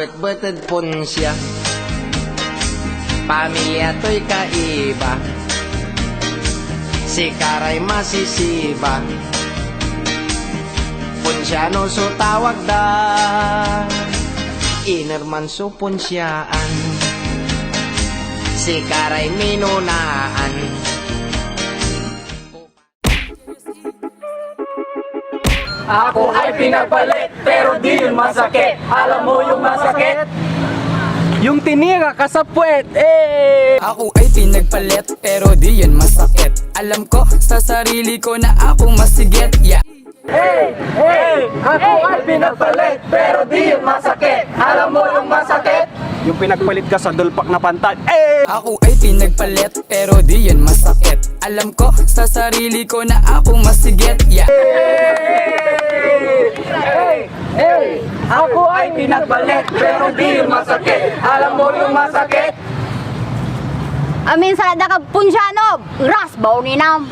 Bert-berted pun siya, pamilya to'y kaiba, si Karay masisiba, punsyano so tawag da, inerman so punsyaan, si Karay minunaan. Ako ay pinagpalit, pero di yun masakit. Alam mo yung masakit? Yung tinira ka sa puwet, eh! Ako ay pinagpalit, pero di yun masakit. Alam ko sa sarili ko na ako masigit, yeah. Hey! Hey! Ako ay pinagpalit, pero di yun masakit. Alam mo yung masakit? Yung pinagpalit ka sa dulpak na pantad, eh! Ako ay pinagpalit, pero di yun masakit. Alam ko sa sarili ko na ako masigit, yeah. Hey! Hey! Ako ay pinagpalit, pero di yun masakit. Alam mo yung masakit? Amin sa ka punsyano, ras baw ni nam.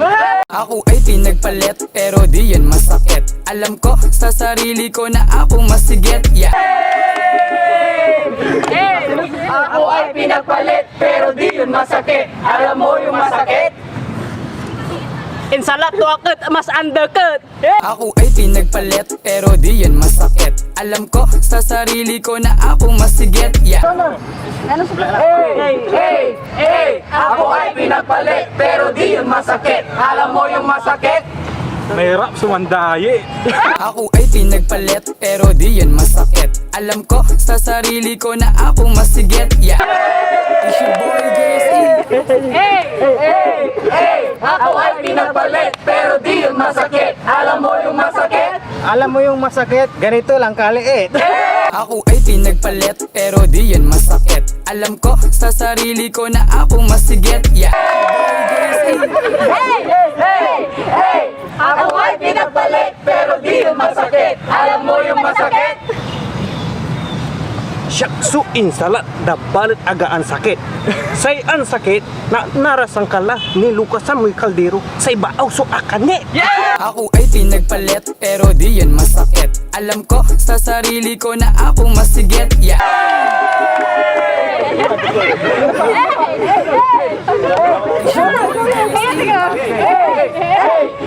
Ako ay pinagpalit, pero di yun masakit. Alam ko sa sarili ko na ako masigit, yeah. Ako ay pinagpalit, pero di yun masakit. Alam mo yung masakit? Insalat to akit, mas undercut! Ako ay pinagpalit, pero di yun masakit. Alam ko sa sarili ko na ako masigit, yeah. Hey! Hey! Hey! Ako ay pinagpalit, pero di yun masakit. Alam mo yung masakit? Mahirap sumandaye. Ako ay pinagpalit, pero di yun masakit. Alam ko sa sarili ko na ako masigit, yeah. It's your boy, JC. Hey! Hey! Hey! Ako ay pinagpalit, pero di yun masakit. Alam mo yung masakit? Alam mo yung masakit, ganito lang kaliit. Ako ay pinagpalit, pero di yun masakit. Alam ko sa sarili ko na ako masigit, yeah. Hey! Hey! Hey! Ako ay pinagpalit, pero di yun masakit. Alam mo yung masakit? Syaksu insalat, dabalit agaan sakit. Say an sakit, na narasang kala, nilukasan mo'y kaldero, say baaw so akane. Ako ay pinagpalit, pero di yun masakit. Alam ko sa sarili ko na ako masigit, yeah.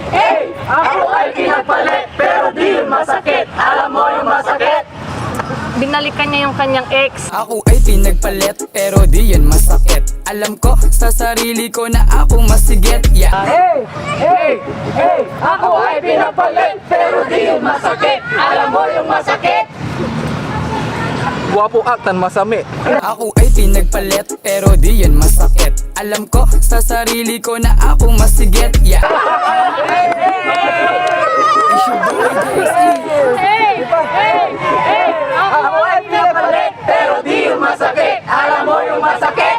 Hey! Ako ay pinagpalit, pero di yun masakit. Alam mo yung masakit? Binalikan niya yung kanyang ex. Ako ay pinagpalit, pero di yun masakit. Alam ko sa sarili ko na ako masigit, yeah. Hey! Hey! Hey! Ako ay pinagpalit, pero di yun masakit. Alam mo yung masakit? Guwapo aktan masami. Ako ay pinagpalit, pero di yun masakit. Alam ko sa sarili ko na ako masigit, yeah. It's your boy, JC. Ako ay pinagpalit, pero di yun masakit. Alam mo yung masakit?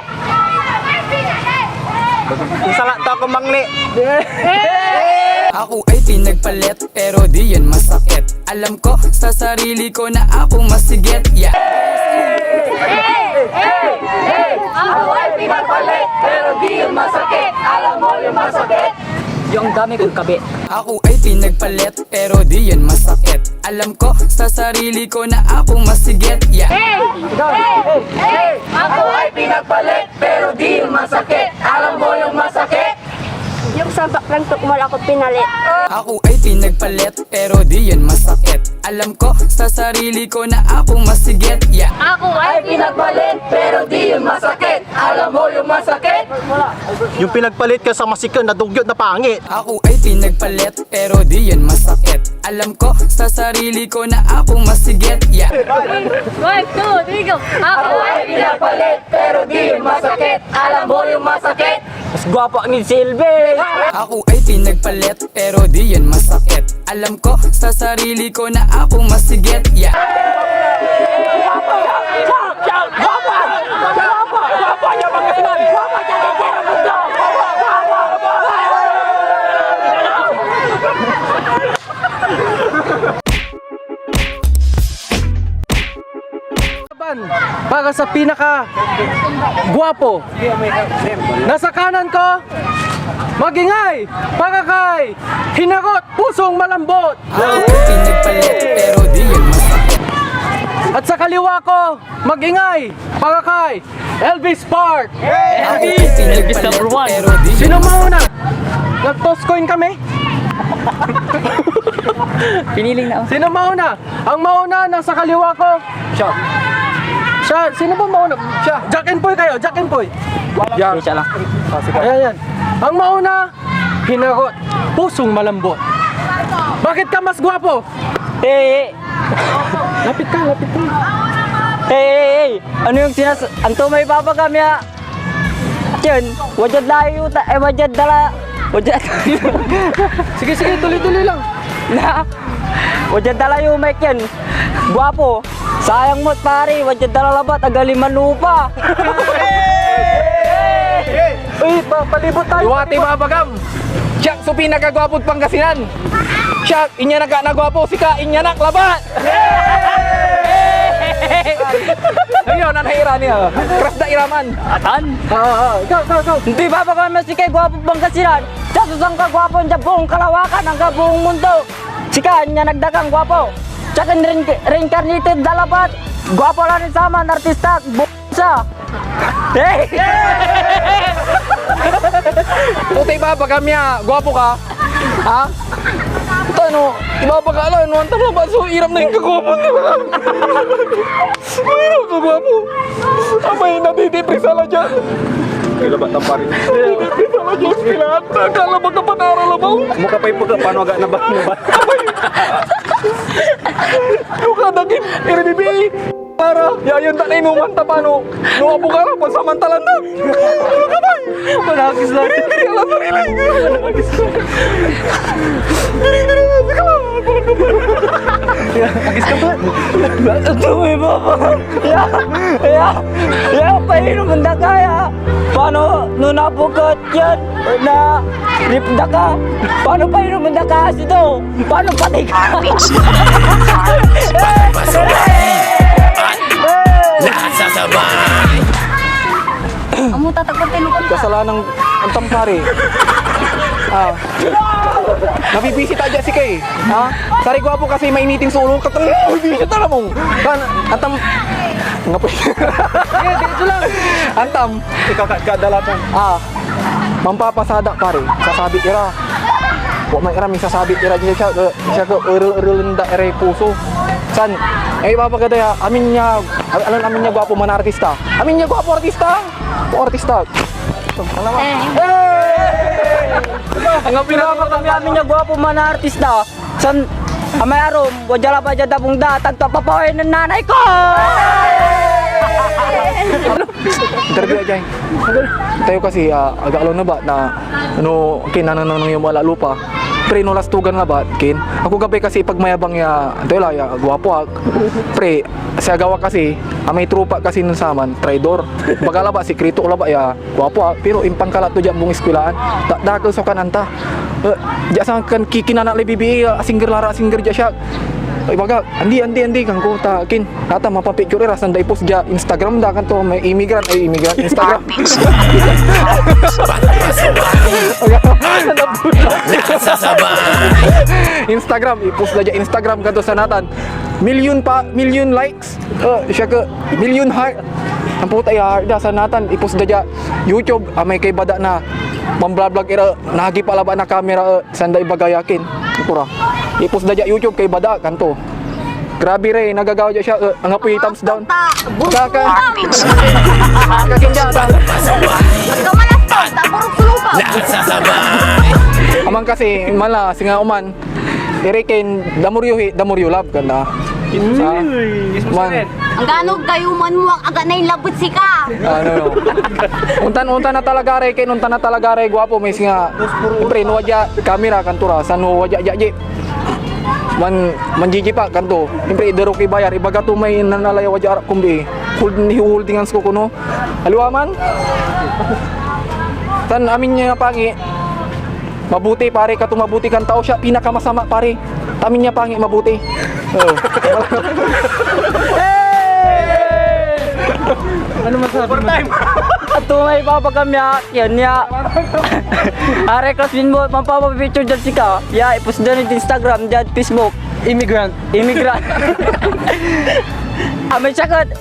Insalat to ako mangli. Ako ay pinagpalit, pero di yun masakit. Alam ko sa sarili ko na ako masigit, yeah. Ako ay pinagpalit, pero di yun masakit. Alam mo yung masakit? Yung dami kong kabi. Ako ay pinagpalit, pero di yun masakit. Alam ko sa sarili ko na ako masigit, yeah. Ako ay pinagpalit, pero di yun masakit. Alam mo yung masakit? Yung sabak lang tukmal ako pinalit. Ako ay pinagpalit, pero di yun masakit. Alam ko sa sarili ko na ako masigit, yeah. Ako Ay pinagpalit, pero di yun masakit. Alam mo yung masakit? Yung pinagpalit ka sa masikan na dugyot na pangit. Ako ay pinagpalit, pero di yun masakit. Alam ko sa sarili ko na ako masigit, yeah. 1, 2, 3, go. Ako ay pinagpalit, pero di yun masakit. Alam mo yung masakit? Mas guwapo ni Silve. Ako ay pinagpalit, pero di yun masakit. Alam ko sa sarili ko na ako masigit, yeah. Para sa pinaka guwapo. Nasa kanan ko, magingay para kay Hinagot Pusong Malambot. Ako ay pinagpalit, pero di yun masakit. At sa kaliwa ko, mag-ingay, para kay Elvis Park. Elvis number 1. Pero di Sino mauna? Nag-toss coin kami? piniling na. Sino mauna? Ang mauna nasa kaliwa ko. Siya. Siya. Sino ba mauna? Siya. Jack and Poy kayo. Jack and Poy. Yan. Siya lang. Ayan, yan. Ang mauna, hinagot. Pusong malambot. Bakit ka mas gwapo? Hey, Lapit ka, lapit ka. hey, ano yung Anto may papa kami ya. Yun, wajad layo, wajad dala. Wajad. Sige, sige, tuloy-tuloy lang. Na, wajad dala yung mic yan. Guwapo. Sayang mo't pare, wajad dala labat, agaliman lupa. Uy, palibot tayo. Duwati babagam. Siya, so pinagagwapod Pangasinan. Siya, inya nagwapo, sika, inya labat. Ayun, nanahira niya. Kras da iraman. Atan? Ikaw. Hindi ba ba kami si kay gwapo Pangasinan? Sa susang kagwapo ang buong kalawakan ang buong mundo. Sika, niya nagdagang gwapo. Tsaka reincarnated dalabat. Gwapo lang rin sama, artista, siya. Hey! Puti babagam niya, gwapo ka. Ha? Ito ano, ibabagala, ano, ang tabla ba? So, iram na yung kagwapo niya. Iram kagwapo. Amay, natitipris ala dyan. Kailabat ang parin. Natitipris ala dyan, pilahan. Akala ba ka panara mo? Mukha pa yung paano agad na ba? Luka daging, iribibi. Para, yayan na inuman ta paano. Nuwapo ka lang, pansamantalan na. Ano ka ba? Manakis lang. Diri ala sarili. Manakis lang. Diri, sige lang. Agis ka ba? Ito may baba. Ya, painom ang kaya. Paano nung nabukat yan na ripda ka? Paano painom ang kasi ito? Paano patay ka? Amo tatakot tinukod ka. Kasalanang ang tampari. Ah. Nabibisit aja si Kay. Ha? Sari gwapo kasi mainitin sa ulo. Katang, bisit na mong. Kan, atam. Nga po. Dito lang. Antam. Ikaw kadalatan. Ah. Mampapasada pare. Sasabit ira. Wa man ira may sasabit ira siya ko urul da ere puso. San? Eh papagadaya, amin niya, alam niya gwapo man artista. Amin niya gwapo artista. O artista. Salamat. Ang pinapa kami amin niya gwapo man na artista. San amay arom, wajala pa dyan dabong datag tapapawin ng nanay ko! Interview aja. Tayo kasi agak alon na ba na ano kinananong yung wala lupa. Pre no lastugan na ba kin. Ako gabi kasi pag mayabang ya dela ya gwapo pre sa gawa kasi may trupa kasi nun saman traidor. Bagala ba sikreto la ba ya gwapo pero impang kalat to jambong eskwelahan. Dakal so kananta. Ja sang kan kikinana le bibi singer lara singer ja siya. Ay baga, andi kang ko ta kin. Kata mapapicture ra sanday post ja Instagram da kan to may immigrant Instagram. Instagram i-post aja Instagram kanto sanatan. Million likes. Siya ke million heart. Ang puta ya da sanatan i-post aja YouTube may kay bada na mamblog ira nahagi pala ba na kamera sanday bagayakin. Pura. I-post aja YouTube kay bada kanto. Grabe re, nagagawa dyan siya. Ang apoy thumbs down. Kaka. Kakindya. Kamalastos, taburog sulong ka. Amang kasi, mala, singa uman. Irikin, damuryo lab ka na. Man. Ang ganog gayuman mo ang aga na yung labot si ka. Ano. Untan na talaga re, untan na talaga re, gwapo. May singa, pre, nuwadya, kamera, kantura. Sa nuwadya, jaji. Manjiji pa kanto. Siyempre idero kay bayar ibaga to may nanalayaw aja kumbi. Holdingan ko kuno. Aliwaman. Tan amin niya pangi. Mabuti pare ka mabuti kan tao siya pinakamasama pare. Tamin niya pangi mabuti. Oh. Ano masabi mo? Ato may papa kami yan ya. Are classmate mo pampapapicture dyan si ka. Ya, ipost dyan sa Instagram, dyan Facebook. Immigrant. Amin sakit.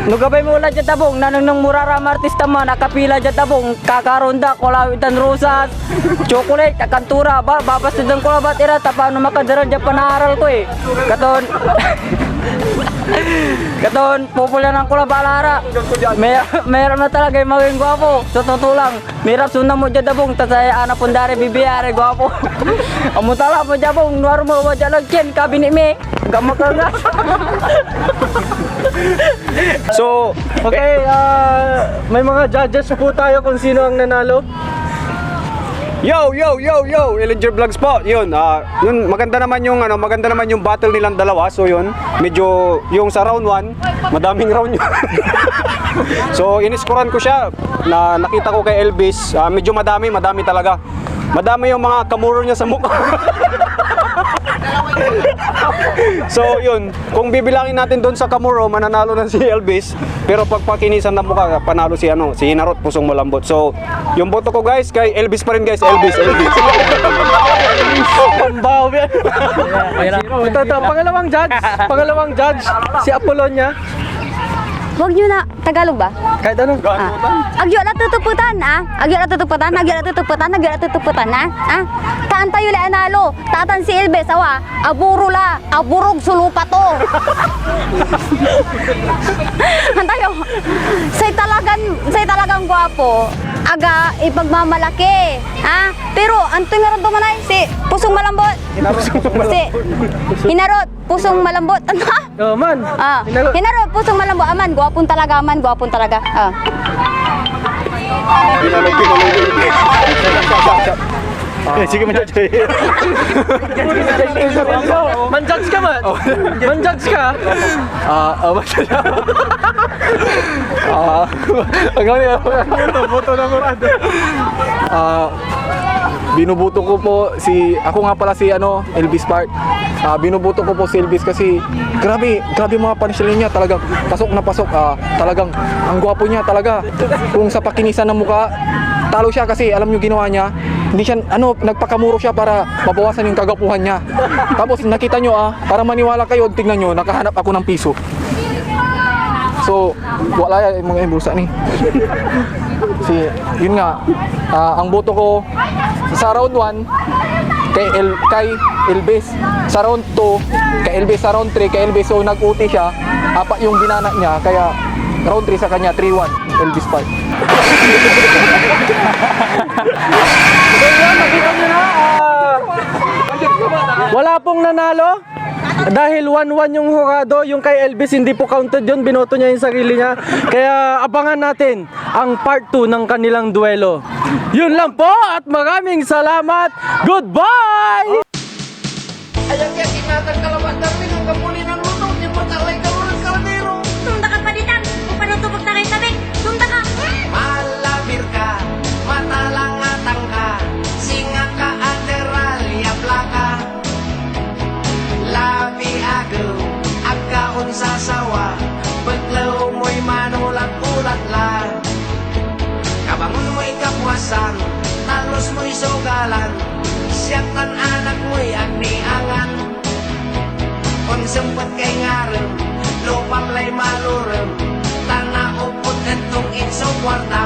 Nugabay mo ulan dyan tabong, nanang nang murara martista man, nakapila dyan tabong, kakaronda, kulawitan rosas, chocolate, kakantura, babasidan ko labat ira, tapano makadaran dyan panaharal ko eh. Katon, popular ng kula balara. Meron na talaga yung maging gwapo. Sa totoo lang, mirap sundan mo dyan tabong, tasay anak pundari bibiyari gwapo. Amo tala mo dyan bong, nuwaro mo mo dyan lagyan, kabini me. Gamak ka nga. So, Okay, may mga judges po tayo kung sino ang nanalo. yo, Ellinger Vlogs po. Yun, yun maganda naman yung battle nilang dalawa. So yun, medyo yung sa round 1, madaming round yun. So iniscorean ko siya na nakita ko kay Elvis, medyo madami talaga. Madami yung mga kamuro niya sa mukha. So yun, kung bibilangin natin doon sa kamuro, mananalo na si Elvis. Pero pag pakinisan ng mukha, panalo si Hinarot, pusong malambot. So yung boto ko guys, kay Elvis pa rin guys, Elvis. Pambawi. Ito, pangalawang judge, si Apolonia. Huwag nyo na. Tagalog ba? Kahit ano? Agyo na tutuputan, Agyo na tutuputan, Taan tayo la analo. Tatan si Elbes, aburo la. Aburog sulupa to. Antayo. Say talagang gwapo. Aga ipagmamalaki, Pero anto nga ron tumanay si pusong malambot. Hinarot, pusong malambot. Oh, man. Hinarot, pusong malambot. Aman, gwapon talaga. Sige mo Man-judge ka man. Man-judge ka. Boto na murado. Binubuto ko po ako nga pala si Elvis Park. Binubuto ko po si Elvis kasi grabe mga punchline niya, talagang pasok na pasok. Talagang ang gwapo niya talaga. Kung sa pakinisan ng mukha, talo siya kasi alam niyo ginawa niya. Hindi siya nagpakamuro siya para mabawasan yung kagapuhan niya. Tapos nakita niyo para maniwala kayo, tingnan niyo, nakahanap ako ng piso. So, wala yung mga bulsa ni. Yun nga, ang boto ko sa round 1 kay Elvis, sa round 2 kay Elvis, sa round 3 kay Elvis. So nag-uti siya, apat yung binana niya, kaya round 3 sa kanya, 3-1 Elvis Park. So yun, nakita nyo na, wala pong nanalo. Dahil 1-1 yung hurado, yung kay Elvis hindi po counted yun, binoto niya yung sarili niya. Kaya abangan natin ang part 2 ng kanilang duelo. Yun lang po at maraming salamat. Goodbye! Ayan kaya kinatang kalabat namin ang kapuli ng lutong, di patalay ka mo ng kaladero. Sunda ka palitan. Kung paano ito magtakay sabi, sunda ka. Malabir ka, matalangatang ka, singa ka aderal, yapla ka. Labi agaw, agkaon sa sawa, paglaw mo'y manulat-ulat la. Kabangon mo'y kapwasan, talos mo'y sugalan, siyatan anak mo'y agniangan. Kung sempet kay ngarem, lupang lay malurem, tanaupot entong insong kwarta.